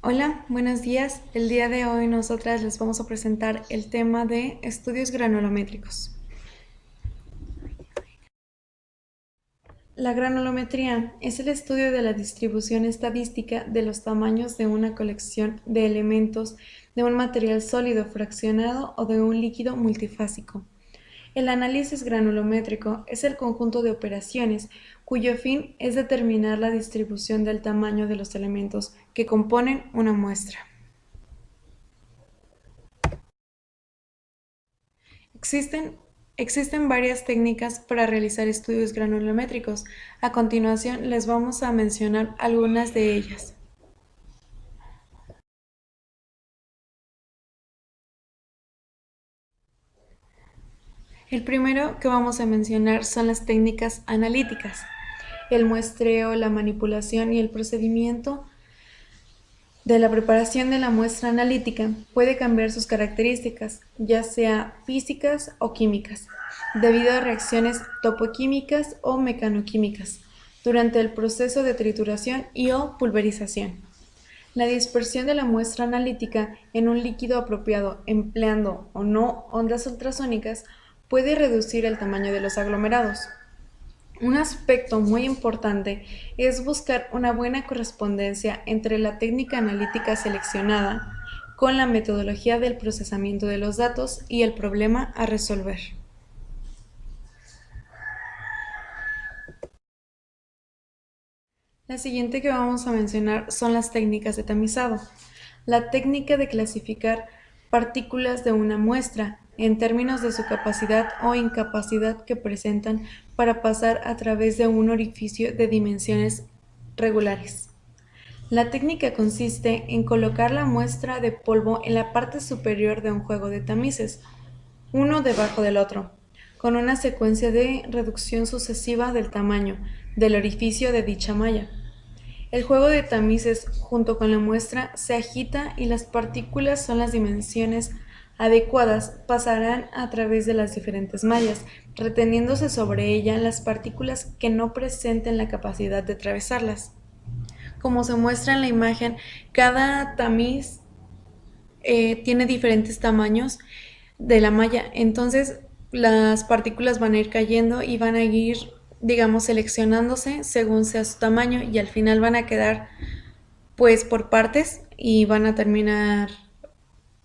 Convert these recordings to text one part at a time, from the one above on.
Hola, buenos días. El día de hoy nosotras les vamos a presentar el tema de estudios granulométricos. La granulometría es el estudio de la distribución estadística de los tamaños de una colección de elementos de un material sólido fraccionado o de un líquido multifásico. El análisis granulométrico es el conjunto de operaciones cuyo fin es determinar la distribución del tamaño de los elementos que componen una muestra. Existen, existen varias técnicas para realizar estudios granulométricos. A continuación les vamos a mencionar algunas de ellas. El primero que vamos a mencionar son las técnicas analíticas. El muestreo, la manipulación y el procedimiento de la preparación de la muestra analítica puede cambiar sus características, ya sea físicas o químicas, debido a reacciones topoquímicas o mecanoquímicas, durante el proceso de trituración y o pulverización. La dispersión de la muestra analítica en un líquido apropiado, empleando o no ondas ultrasónicas, puede reducir el tamaño de los aglomerados. Un aspecto muy importante es buscar una buena correspondencia entre la técnica analítica seleccionada con la metodología del procesamiento de los datos y el problema a resolver. La siguiente que vamos a mencionar son las técnicas de tamizado. La técnica de clasificar partículas de una muestra en términos de su capacidad o incapacidad que presentan para pasar a través de un orificio de dimensiones regulares. La técnica consiste en colocar la muestra de polvo en la parte superior de un juego de tamices, uno debajo del otro, con una secuencia de reducción sucesiva del tamaño del orificio de dicha malla. El juego de tamices junto con la muestra se agita y las partículas son las dimensiones adecuadas pasarán a través de las diferentes mallas, reteniéndose sobre ella las partículas que no presenten la capacidad de atravesarlas. Como se muestra en la imagen, cada tamiz tiene diferentes tamaños de la malla, entonces las partículas van a ir cayendo y van a ir, digamos, seleccionándose según sea su tamaño y al final van a quedar pues por partes y van a terminar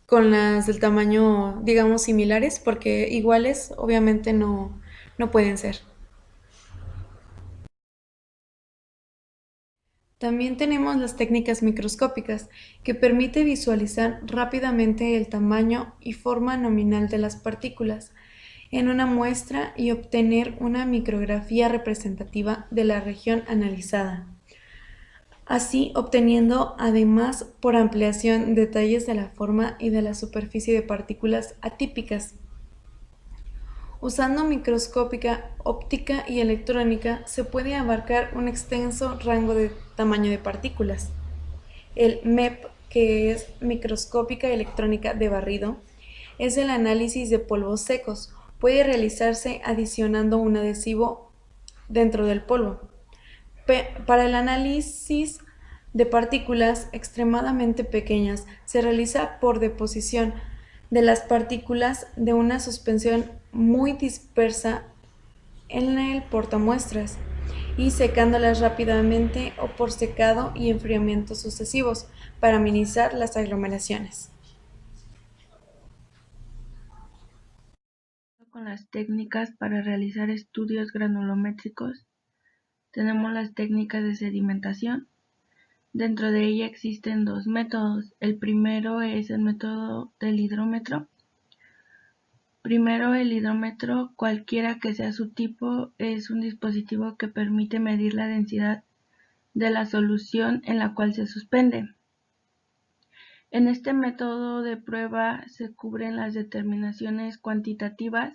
con las del tamaño, digamos, similares, porque iguales obviamente no pueden ser. También tenemos las técnicas microscópicas, que permite visualizar rápidamente el tamaño y forma nominal de las partículas en una muestra y obtener una micrografía representativa de la región analizada. Así obteniendo además por ampliación detalles de la forma y de la superficie de partículas atípicas. Usando microscópica, óptica y electrónica se puede abarcar un extenso rango de tamaño de partículas. El MEP, que es microscópica electrónica de barrido, es el análisis de polvos secos. Puede realizarse adicionando un adhesivo dentro del polvo. Para el análisis de partículas extremadamente pequeñas se realiza por deposición de las partículas de una suspensión muy dispersa en el portamuestras y secándolas rápidamente o por secado y enfriamiento sucesivos para minimizar las aglomeraciones. Con las técnicas para realizar estudios granulométricos, tenemos las técnicas de sedimentación. Dentro de ella existen dos métodos. El primero es el método del hidrómetro. Primero, el hidrómetro, cualquiera que sea su tipo, es un dispositivo que permite medir la densidad de la solución en la cual se suspende. En este método de prueba se cubren las determinaciones cuantitativas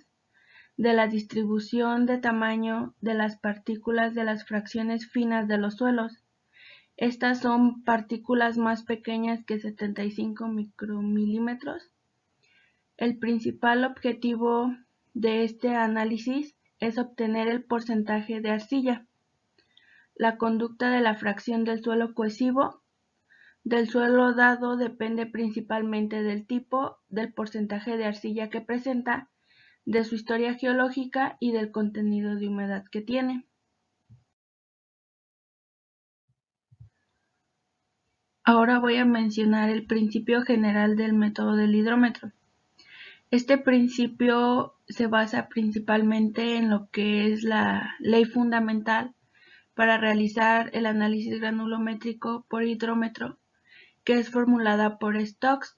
de la distribución de tamaño de las partículas de las fracciones finas de los suelos. Estas son partículas más pequeñas que 75 micromilímetros. El principal objetivo de este análisis es obtener el porcentaje de arcilla, la conducta de la fracción del suelo cohesivo del suelo dado depende principalmente del tipo, del porcentaje de arcilla que presenta, de su historia geológica y del contenido de humedad que tiene. Ahora voy a mencionar el principio general del método del hidrómetro. Este principio se basa principalmente en lo que es la ley fundamental para realizar el análisis granulométrico por hidrómetro, que es formulada por Stokes.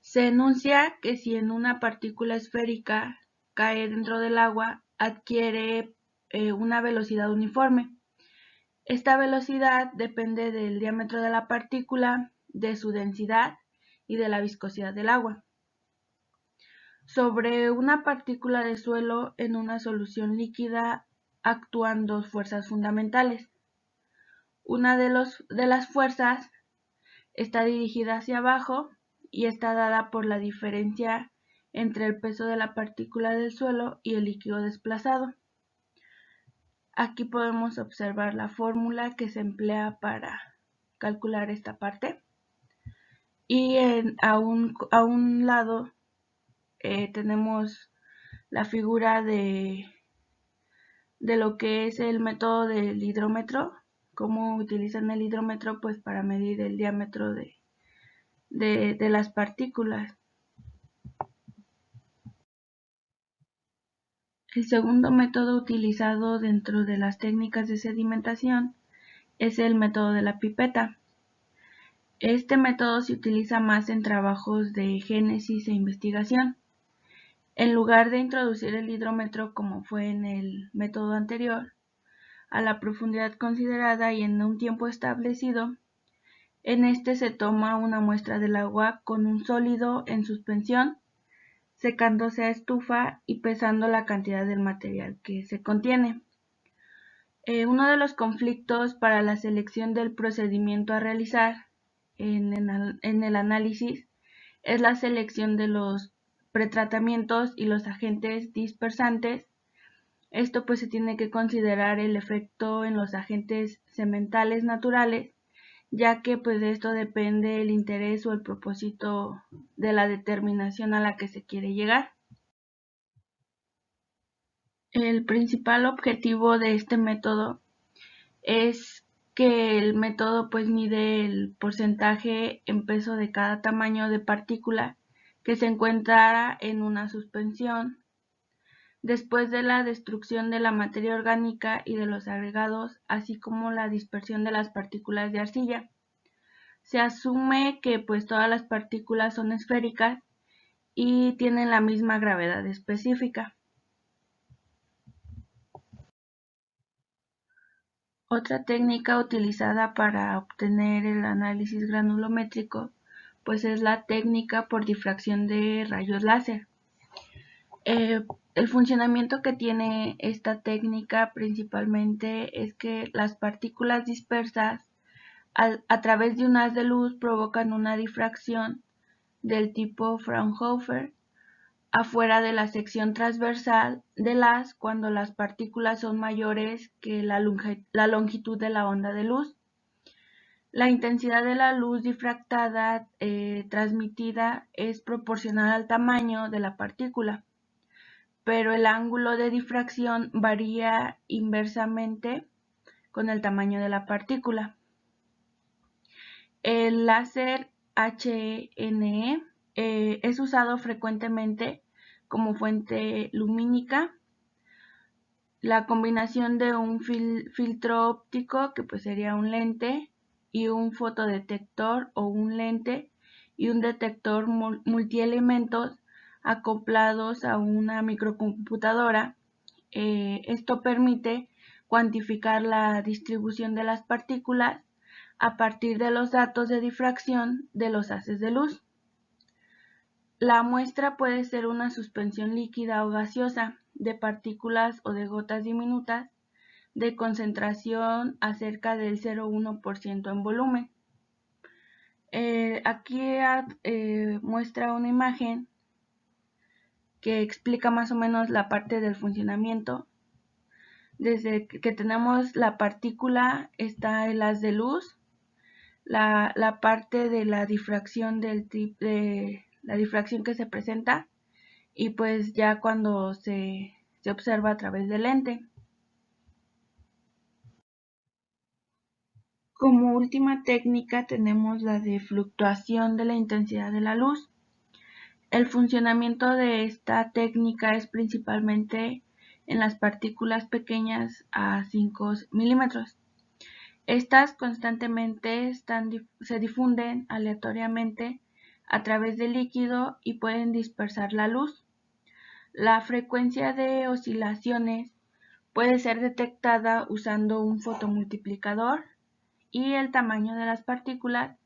Se enuncia que si en una partícula esférica cae dentro del agua, adquiere una velocidad uniforme. Esta velocidad depende del diámetro de la partícula, de su densidad y de la viscosidad del agua. Sobre una partícula de suelo en una solución líquida actúan dos fuerzas fundamentales. Una de las fuerzas está dirigida hacia abajo y está dada por la diferencia entre el peso de la partícula del suelo y el líquido desplazado. Aquí podemos observar la fórmula que se emplea para calcular esta parte. Y a un lado tenemos la figura de lo que es el método del hidrómetro, cómo utilizan el hidrómetro pues para medir el diámetro de las partículas. El segundo método utilizado dentro de las técnicas de sedimentación es el método de la pipeta. Este método se utiliza más en trabajos de génesis e investigación. En lugar de introducir el hidrómetro como fue en el método anterior, a la profundidad considerada y en un tiempo establecido, en este se toma una muestra del agua con un sólido en suspensión, secándose a estufa y pesando la cantidad del material que se contiene. Uno de los conflictos para la selección del procedimiento a realizar en el análisis es la selección de los pretratamientos y los agentes dispersantes. Esto pues se tiene que considerar el efecto en los agentes sementales naturales, ya que pues de esto depende el interés o el propósito de la determinación a la que se quiere llegar. El principal objetivo de este método es que el método pues mide el porcentaje en peso de cada tamaño de partícula que se encuentra en una suspensión después de la destrucción de la materia orgánica y de los agregados, así como la dispersión de las partículas de arcilla. Se asume que pues todas las partículas son esféricas y tienen la misma gravedad específica. Otra técnica utilizada para obtener el análisis granulométrico pues es la técnica por difracción de rayos láser. El funcionamiento que tiene esta técnica principalmente es que las partículas dispersas a través de un haz de luz provocan una difracción del tipo Fraunhofer afuera de la sección transversal del haz cuando las partículas son mayores que la longitud de la onda de luz. La intensidad de la luz difractada transmitida es proporcional al tamaño de la partícula, pero el ángulo de difracción varía inversamente con el tamaño de la partícula. El láser HNE es usado frecuentemente como fuente lumínica. La combinación de un filtro óptico, que pues sería un lente, y un fotodetector o un lente y un detector multielementos acoplados a una microcomputadora. Esto permite cuantificar la distribución de las partículas a partir de los datos de difracción de los haces de luz. La muestra puede ser una suspensión líquida o gaseosa de partículas o de gotas diminutas de concentración a cerca del 0,1% en volumen. Aquí muestra una imagen que explica más o menos la parte del funcionamiento. Desde que tenemos la partícula está el haz de luz. la parte de la difracción de la difracción que se presenta, y pues ya cuando se observa a través del lente. Como última técnica tenemos la de fluctuación de la intensidad de la luz. El funcionamiento de esta técnica es principalmente en las partículas pequeñas a 5 milímetros. Estas constantemente se difunden aleatoriamente a través del líquido y pueden dispersar la luz. La frecuencia de oscilaciones puede ser detectada usando un fotomultiplicador y el tamaño de las partículas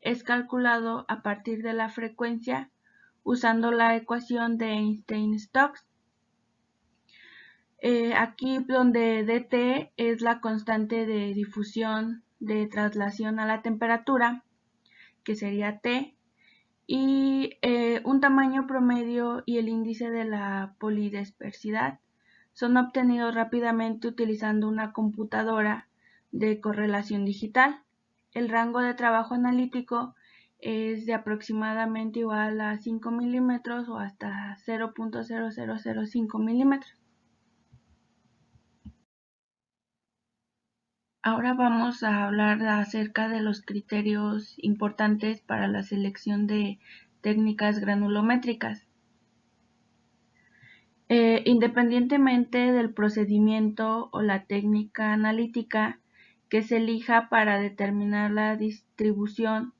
es calculado a partir de la frecuencia usando la ecuación de Einstein-Stokes. Aquí donde dt es la constante de difusión de traslación a la temperatura, que sería T, y un tamaño promedio y el índice de la polidispersidad son obtenidos rápidamente utilizando una computadora de correlación digital. El rango de trabajo analítico es de aproximadamente igual a 5 milímetros o hasta 0.0005 milímetros. Ahora vamos a hablar acerca de los criterios importantes para la selección de técnicas granulométricas. Independientemente del procedimiento o la técnica analítica que se elija para determinar la distribución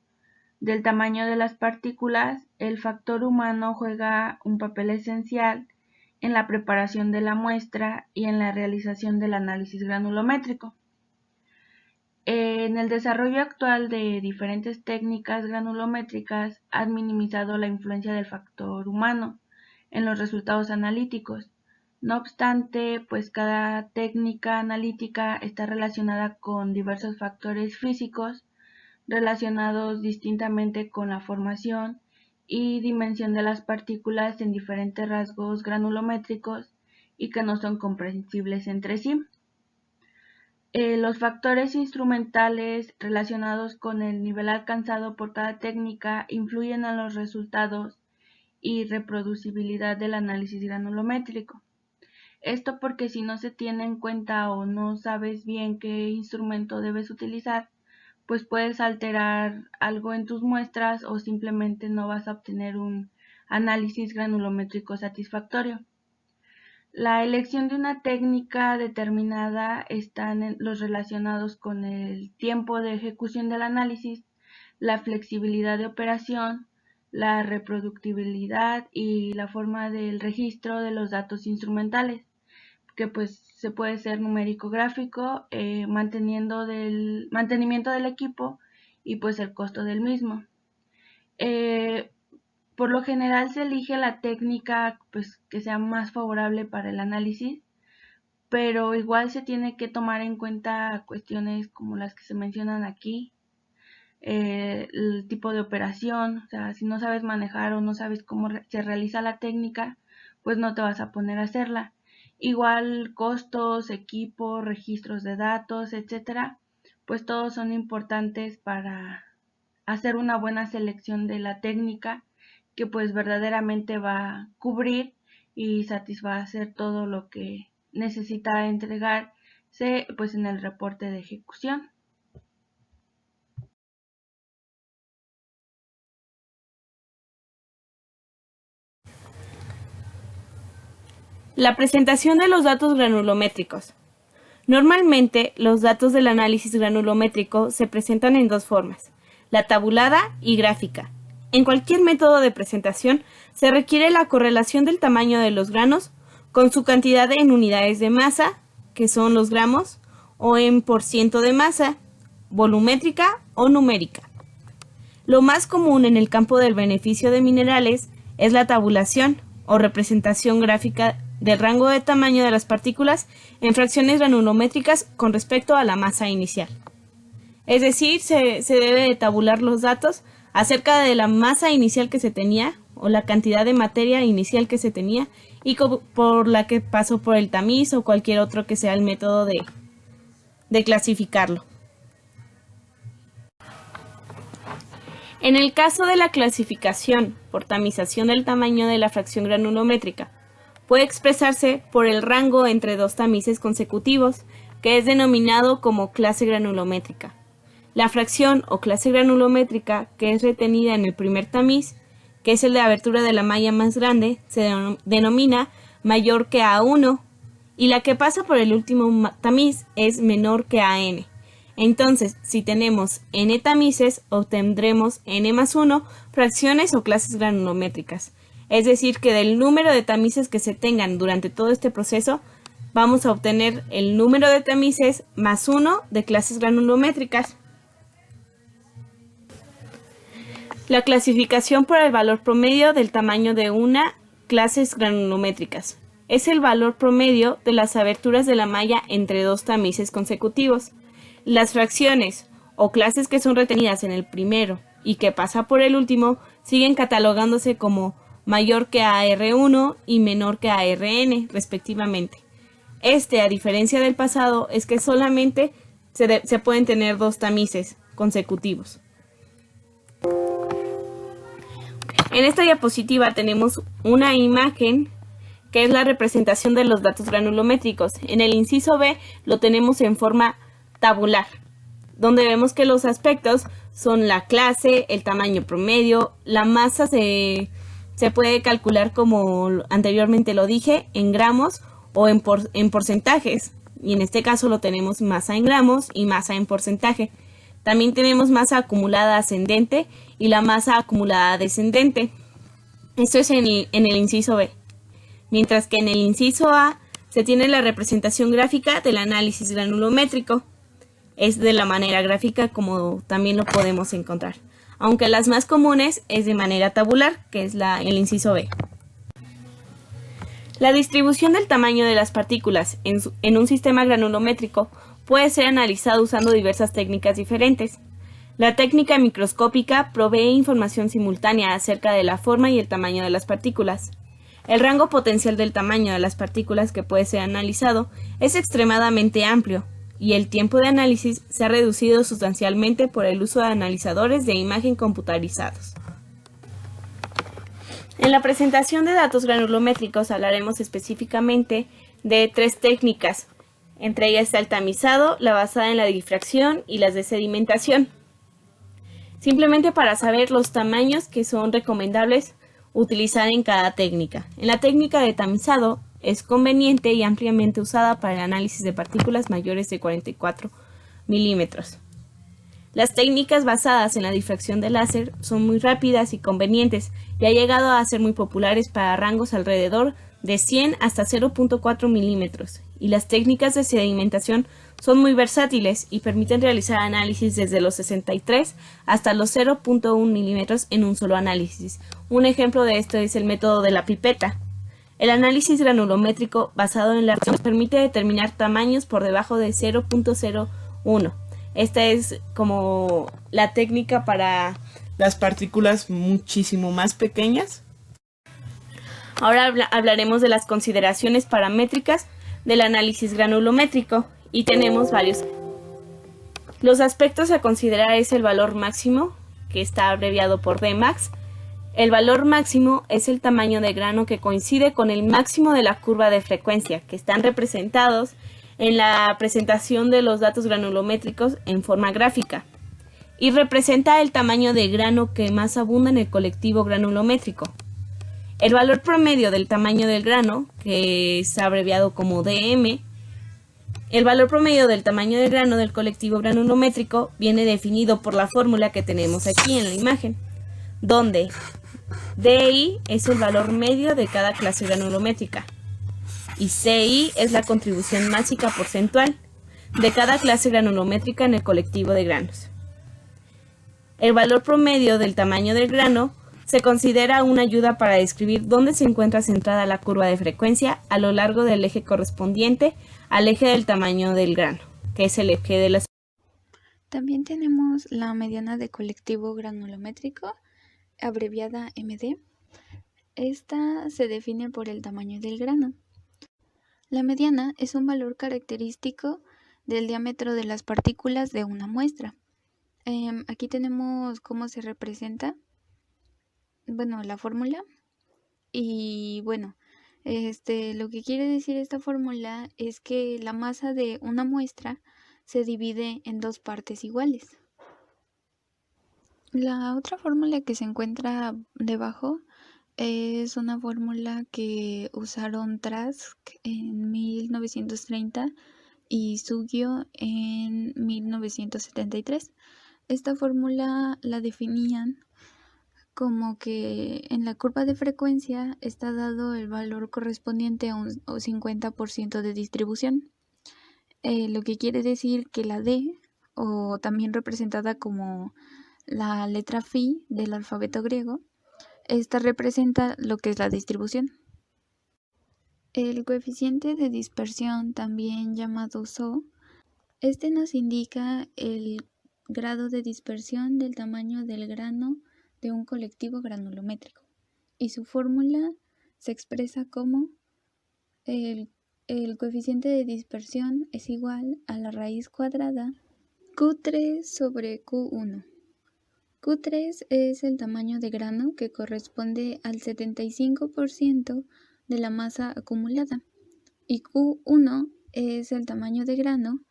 del tamaño de las partículas, el factor humano juega un papel esencial en la preparación de la muestra y en la realización del análisis granulométrico. En el desarrollo actual de diferentes técnicas granulométricas han minimizado la influencia del factor humano en los resultados analíticos. No obstante, pues cada técnica analítica está relacionada con diversos factores físicos relacionados distintamente con la formación y dimensión de las partículas en diferentes rasgos granulométricos y que no son comprensibles entre sí. Los factores instrumentales relacionados con el nivel alcanzado por cada técnica influyen en los resultados y reproducibilidad del análisis granulométrico. Esto porque si no se tiene en cuenta o no sabes bien qué instrumento debes utilizar, pues puedes alterar algo en tus muestras o simplemente no vas a obtener un análisis granulométrico satisfactorio. La elección de una técnica determinada están en los relacionados con el tiempo de ejecución del análisis, la flexibilidad de operación, la reproductibilidad y la forma del registro de los datos instrumentales, que pues se puede ser numérico gráfico, mantenimiento del equipo y pues el costo del mismo. Por lo general se elige la técnica pues, que sea más favorable para el análisis, pero igual se tiene que tomar en cuenta cuestiones como las que se mencionan aquí, el tipo de operación, o sea, si no sabes manejar o no sabes cómo se realiza la técnica, pues no te vas a poner a hacerla. Igual costos, equipo, registros de datos, etcétera, pues todos son importantes para hacer una buena selección de la técnica que pues verdaderamente va a cubrir y satisfacer todo lo que necesita entregarse pues en el reporte de ejecución. La presentación de los datos granulométricos. Normalmente, los datos del análisis granulométrico se presentan en dos formas, la tabulada y gráfica. En cualquier método de presentación se requiere la correlación del tamaño de los granos con su cantidad en unidades de masa, que son los gramos, o en % de masa, volumétrica o numérica. Lo más común en el campo del beneficio de minerales es la tabulación o representación gráfica del rango de tamaño de las partículas en fracciones granulométricas con respecto a la masa inicial. Es decir, se debe de tabular los datos acerca de la masa inicial que se tenía o la cantidad de materia inicial que se tenía y por la que pasó por el tamiz o cualquier otro que sea el método de clasificarlo. En el caso de la clasificación por tamización del tamaño de la fracción granulométrica, puede expresarse por el rango entre dos tamices consecutivos, que es denominado como clase granulométrica. La fracción o clase granulométrica que es retenida en el primer tamiz, que es el de abertura de la malla más grande, se denomina mayor que A1, y la que pasa por el último tamiz es menor que AN. Entonces, si tenemos n tamices, obtendremos n más 1 fracciones o clases granulométricas. Es decir, que del número de tamices que se tengan durante todo este proceso, vamos a obtener el número de tamices más 1 de clases granulométricas. La clasificación por el valor promedio del tamaño de una clases granulométricas. Es el valor promedio de las aberturas de la malla entre dos tamices consecutivos. Las fracciones o clases que son retenidas en el primero y que pasa por el último siguen catalogándose como mayor que AR1 y menor que ARN, respectivamente. A diferencia del pasado, es que solamente se pueden tener dos tamices consecutivos. En esta diapositiva tenemos una imagen que es la representación de los datos granulométricos. En el inciso B lo tenemos en forma tabular, donde vemos que los aspectos son la clase, el tamaño promedio, la masa se puede calcular, como anteriormente lo dije, en gramos o en porcentajes, y en este caso lo tenemos masa en gramos y masa en porcentaje. También tenemos masa acumulada ascendente y la masa acumulada descendente. Esto es en el inciso B. Mientras que en el inciso A se tiene la representación gráfica del análisis granulométrico. Es de la manera gráfica como también lo podemos encontrar, aunque las más comunes es de manera tabular, que es el inciso B. La distribución del tamaño de las partículas en un sistema granulométrico puede ser analizada usando diversas técnicas diferentes. La técnica microscópica provee información simultánea acerca de la forma y el tamaño de las partículas. El rango potencial del tamaño de las partículas que puede ser analizado es extremadamente amplio, y el tiempo de análisis se ha reducido sustancialmente por el uso de analizadores de imagen computarizados. En la presentación de datos granulométricos hablaremos específicamente de tres técnicas. Entre ellas está el tamizado, la basada en la difracción y las de sedimentación. Simplemente para saber los tamaños que son recomendables utilizar en cada técnica. En la técnica de tamizado es conveniente y ampliamente usada para el análisis de partículas mayores de 44 milímetros. Las técnicas basadas en la difracción de láser son muy rápidas y convenientes y ha llegado a ser muy populares para rangos alrededor de 100 hasta 0.4 milímetros, y las técnicas de sedimentación son muy versátiles y permiten realizar análisis desde los 63 hasta los 0.1 milímetros en un solo análisis. Un ejemplo de esto es el método de la pipeta. El análisis granulométrico basado en la reacción permite determinar tamaños por debajo de 0.01. Esta es como la técnica para las partículas muchísimo más pequeñas. Ahora hablaremos de las consideraciones paramétricas del análisis granulométrico, y tenemos varios. Los aspectos a considerar es el valor máximo, que está abreviado por Dmax. El valor máximo es el tamaño de grano que coincide con el máximo de la curva de frecuencia, que están representados en la presentación de los datos granulométricos en forma gráfica, y representa el tamaño de grano que más abunda en el colectivo granulométrico. El valor promedio del tamaño del grano, que es abreviado como dm, el valor promedio del tamaño del grano del colectivo granulométrico viene definido por la fórmula que tenemos aquí en la imagen, donde DI es el valor medio de cada clase granulométrica y CI es la contribución másica porcentual de cada clase granulométrica en el colectivo de granos. El valor promedio del tamaño del grano se considera una ayuda para describir dónde se encuentra centrada la curva de frecuencia a lo largo del eje correspondiente al eje del tamaño del grano, que es el eje de las. También tenemos la mediana de colectivo granulométrico, abreviada MD. Esta se define por el tamaño del grano. La mediana es un valor característico del diámetro de las partículas de una muestra. Aquí tenemos cómo se representa, la fórmula. Y lo que quiere decir esta fórmula es que la masa de una muestra se divide en dos partes iguales. La otra fórmula que se encuentra debajo es una fórmula que usaron Trask en 1930 y Sugio en 1973. Esta fórmula la definían como que en la curva de frecuencia está dado el valor correspondiente a un 50% de distribución, lo que quiere decir que la D, o también representada como la letra phi del alfabeto griego, esta representa lo que es la distribución. El coeficiente de dispersión, también llamado SO, este nos indica el grado de dispersión del tamaño del grano de un colectivo granulométrico, y su fórmula se expresa como el coeficiente de dispersión es igual a la raíz cuadrada Q3 sobre Q1. Q3 es el tamaño de grano que corresponde al 75% de la masa acumulada y Q1 es el tamaño de grano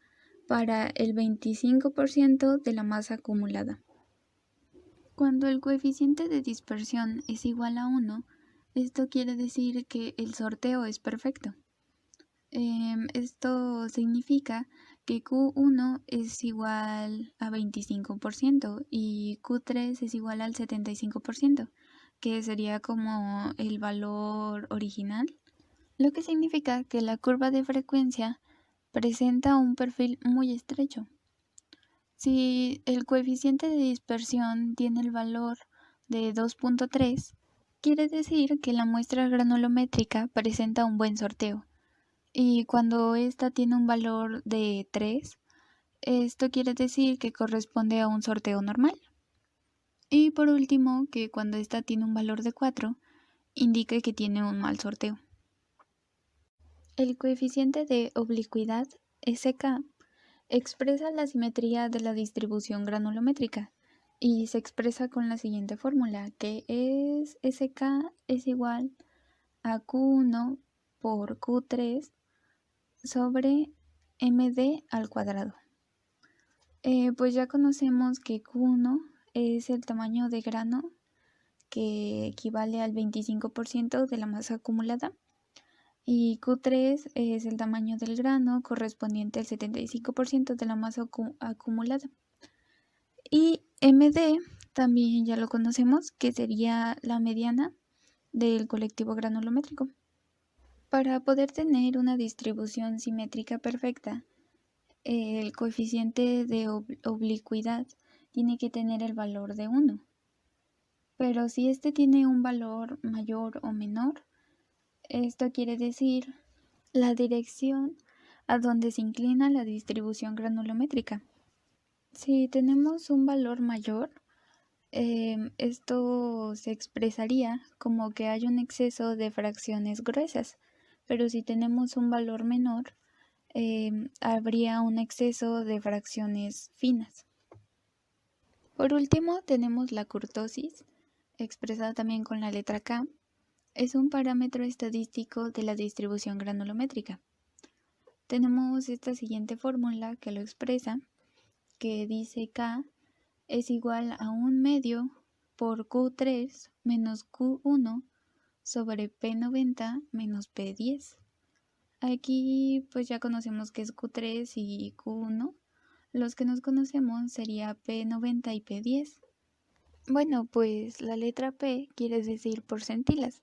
para el 25% de la masa acumulada. Cuando el coeficiente de dispersión es igual a 1, esto quiere decir que el sorteo es perfecto. Esto significa que Q1 es igual a 25% y Q3 es igual al 75%, que sería como el valor original, lo que significa que la curva de frecuencia presenta un perfil muy estrecho. Si el coeficiente de dispersión tiene el valor de 2.3, quiere decir que la muestra granulométrica presenta un buen sorteo. Y cuando esta tiene un valor de 3, esto quiere decir que corresponde a un sorteo normal. Y por último, que cuando esta tiene un valor de 4, indica que tiene un mal sorteo. El coeficiente de oblicuidad, SK, expresa la simetría de la distribución granulométrica y se expresa con la siguiente fórmula, que es SK es igual a Q1 por Q3 sobre MD al cuadrado. Pues ya conocemos que Q1 es el tamaño de grano, que equivale al 25% de la masa acumulada, y Q3 es el tamaño del grano correspondiente al 75% de la masa acumulada. Y MD también ya lo conocemos, que sería la mediana del colectivo granulométrico. Para poder tener una distribución simétrica perfecta, el coeficiente de oblicuidad tiene que tener el valor de 1. Pero si este tiene un valor mayor o menor, esto quiere decir la dirección a donde se inclina la distribución granulométrica. Si tenemos un valor mayor, esto se expresaría como que hay un exceso de fracciones gruesas, pero si tenemos un valor menor, habría un exceso de fracciones finas. Por último, tenemos la kurtosis, expresada también con la letra K. Es un parámetro estadístico de la distribución granulométrica. Tenemos esta siguiente fórmula que lo expresa, que dice K es igual a 1 medio por Q3 menos Q1 sobre P90 menos P10. Aquí pues ya conocemos que es Q3 y Q1. Los que nos conocemos sería P90 y P10. Bueno, pues la letra P quiere decir porcentilas,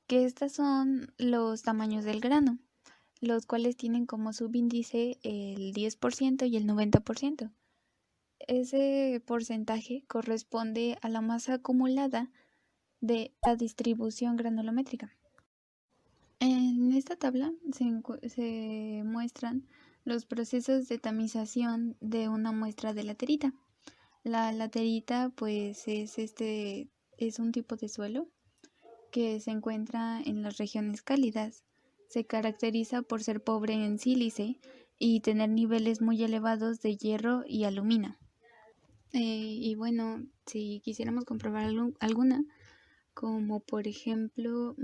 que estas son los tamaños del grano, los cuales tienen como subíndice el 10% y el 90%. Ese porcentaje corresponde a la masa acumulada de la distribución granulométrica. En esta tabla se muestran los procesos de tamización de una muestra de laterita. La laterita pues es un tipo de suelo que se encuentra en las regiones cálidas. Se caracteriza por ser pobre en sílice y tener niveles muy elevados de hierro y aluminio. Y bueno, si quisiéramos comprobar alguna, como por ejemplo,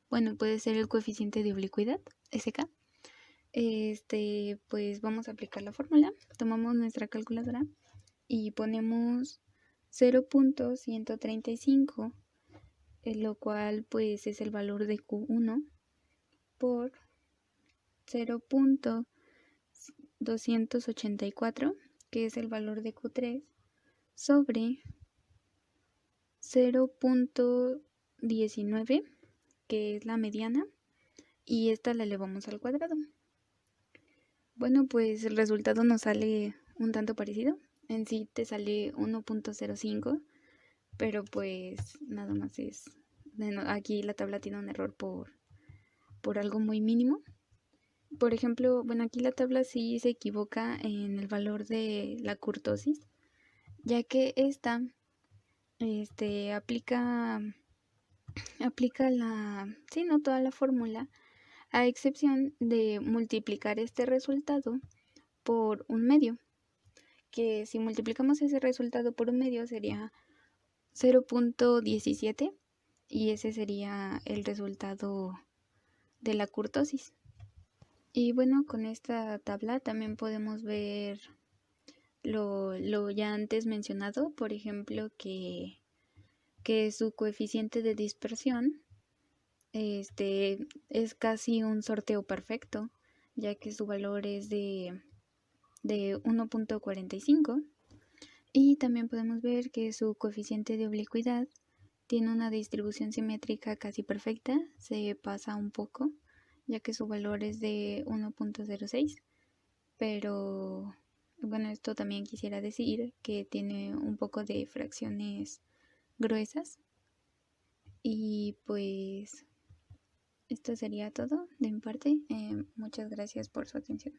bueno, puede ser el coeficiente de oblicuidad, SK. Pues vamos a aplicar la fórmula. Tomamos nuestra calculadora y ponemos 0.135, lo cual pues es el valor de Q1 por 0.284, que es el valor de Q3, sobre 0.19, que es la mediana, y esta la elevamos al cuadrado. Bueno, pues el resultado nos sale un tanto parecido. En sí te sale 1.05, pero pues nada más es... Aquí la tabla tiene un error por algo muy mínimo. Por ejemplo, bueno, aquí la tabla sí se equivoca en el valor de la kurtosis, ya que esta aplica sí, no toda la fórmula, a excepción de multiplicar este resultado por un medio, que si multiplicamos ese resultado por un medio sería 0.17, y ese sería el resultado de la kurtosis. Y bueno, con esta tabla también podemos ver lo ya antes mencionado, por ejemplo, que su coeficiente de dispersión es casi un sorteo perfecto, ya que su valor es de 1.45. Y también podemos ver que su coeficiente de oblicuidad tiene una distribución simétrica casi perfecta, se pasa un poco, ya que su valor es de 1.06, pero bueno, esto también quisiera decir que tiene un poco de fracciones gruesas. Y pues esto sería todo de mi parte. Muchas gracias por su atención.